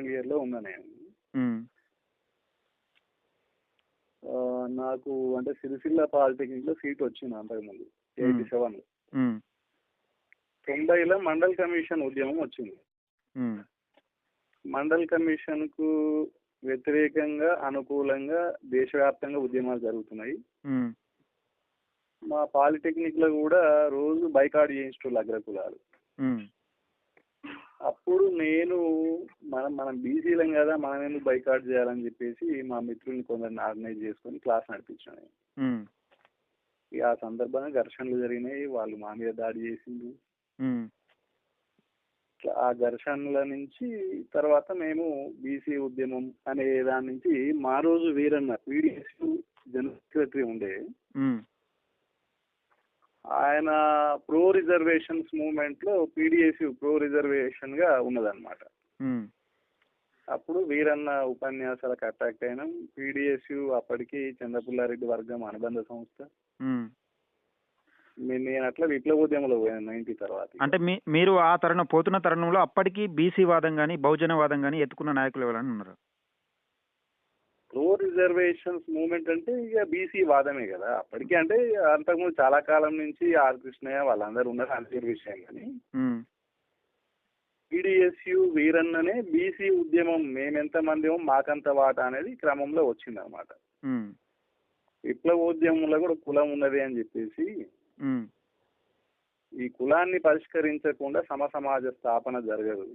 Second ఇయర్లో ఉన్నా నేను. నాకు అంటే సిరిసిల్ల పాలిటెక్నిక్లో సీట్ వచ్చింది అంతకుముందు 87లో. 90లో మండల్ కమిషన్ ఉద్యమం వచ్చింది. మండల్ కమిషన్కు వ్యతిరేకంగా అనుకూలంగా దేశవ్యాప్తంగా ఉద్యమాలు జరుగుతున్నాయి. మా పాలిటెక్నిక్లో కూడా రోజు బైకాట్ చేయించు అగ్రకులాలు. అప్పుడు నేను మనం బీసీలం కదా, మనం ఎందుకు బైకాట్ చేయాలని చెప్పేసి మా మిత్రుల్ని కొందరిని ఆర్గనైజ్ చేసుకొని క్లాస్ నడిపించాను. ఆ సందర్భంగా ఘర్షణలు జరిగినాయి, వాళ్ళు మా మీద దాడి చేసిండ్రు. ఆ ఘర్షణల నుంచి తర్వాత మేము బీసీ ఉద్యమం అనే దాని నుంచి మా రోజు వీరన్న పీడిఎస్ జనరల్ సెక్రటరీ ఉండే, ఆయన ప్రో రిజర్వేషన్స్ మూవ్మెంట్ లో పీడిఎస్ ప్రో రిజర్వేషన్ గా ఉన్నదన్నమాట. అప్పుడు వీరన్న ఉపన్యాసాలకు అట్రాక్ట్ అయినాం. పీడిఎస్ అప్పటికి చంద్రపుల్లారెడ్డి వర్గం అనుబంధ సంస్థ. నేను అట్లా విప్లవోద్యమంలో పోయాను 90 తర్వాత. అంటే మీరు ఆ తరుణం పోతున్న తరుణంలో అప్పటికి బీసీ వాదం కానీ బహుజన వాదం కానీ ఎత్తుకున్న నాయకులు ఎవరైనా ఉన్నారు? ప్రో రిజర్వేషన్స్ మూవ్మెంట్ అంటే ఇక బీసీ వాదమే కదా అప్పటికి. అంటే అంతకుముందు చాలా కాలం నుంచి ఆర్ కృష్ణయ్య వాళ్ళందరూ ఉన్నారు, అంతే విషయం. కానీ పీడిఎస్యు వీరన్ననే బీసీ ఉద్యమం మేమెంతమంది మాకంత వాటా అనేది క్రమంలో వచ్చింది అనమాట. విప్లవోద్యమంలో కూడా కులం ఉన్నది అని చెప్పేసి ఈ కులాన్ని పరిష్కరించకుండా సమసమాజ స్థాపన జరగదు.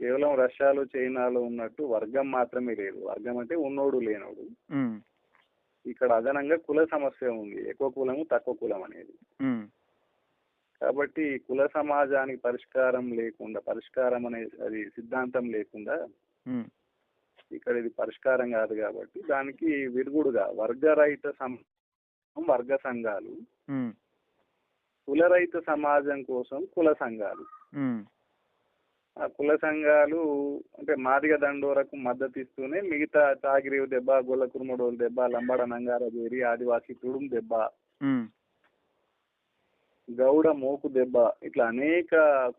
కేవలం రష్యాలో చైనాలో ఉన్నట్టు వర్గం మాత్రమే లేదు. వర్గం అంటే ఉన్నోడు లేనోడు. ఇక్కడ అదనంగా కుల సమస్య ఉంది, ఎక్కువ కులము తక్కువ కులం అనేది. కాబట్టి కుల సమాజానికి పరిష్కారం అనే అది సిద్ధాంతం లేకుండా ఇక్కడ ఇది పరిష్కారం కాదు. కాబట్టి దానికి విరుగుడుగా వర్గరహిత వర్గ సంఘాలు, కులరహిత సమాజం కోసం కుల సంఘాలు. ఆ కుల సంఘాలు అంటే మాదిగ దండోరకు మద్దతు ఇస్తూనే మిగతా తాగిరేవు దెబ్బ, గొల్ల కురుమడోలు దెబ్బ, లంబాడ నంగారజేరి, ఆదివాసీ తుడుం దెబ్బ, గౌడ మోకు దెబ్బ, ఇట్లా అనేక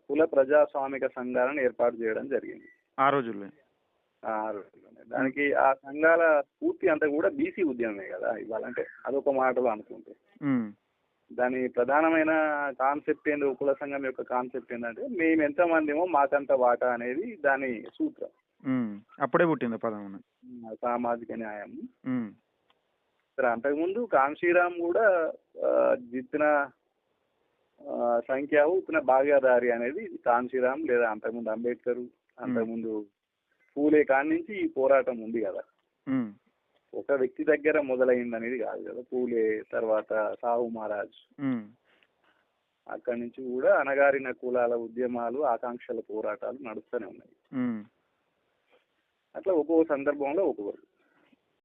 కుల ప్రజాస్వామిక సంఘాలను ఏర్పాటు చేయడం జరిగింది ఆ రోజుల్లోనే. దానికి ఆ సంఘాల పూర్తి అంతా కూడా బీసీ ఉద్యమమే కదా ఇవ్వాలంటే, అదొక మాటలో అనుకుంటే. దాని ప్రధానమైన కాన్సెప్ట్ ఏంటి, కుల సంఘం యొక్క కాన్సెప్ట్ ఏంటంటే మేము ఎంతమందిమో మాకంత వాటా అనేది దాని సూత్రం. అప్పుడే పుట్టింది పదం సామాజిక న్యాయం. సరే, అంతకుముందు కాన్షీరామ్ కూడా జిత్తిన సంఖ్యావు ఇతన భాగ్యదారి అనేది కాన్షీరామ్, లేదా అంతకుముందు అంబేద్కర్, అంతకుముందు పూలే కాడి నుంచి ఈ పోరాటం ఉంది కదా. ఒక వ్యక్తి దగ్గర మొదలైంది అనేది కాదు కదా. పూలే తర్వాత సాహు మహారాజ్, అక్కడి నుంచి కూడా అణగారిన కులాల ఉద్యమాలు, ఆకాంక్షల పోరాటాలు నడుస్తూనే ఉన్నాయి. అట్లా ఒక్కో సందర్భంలో ఒక్కొక్కరు.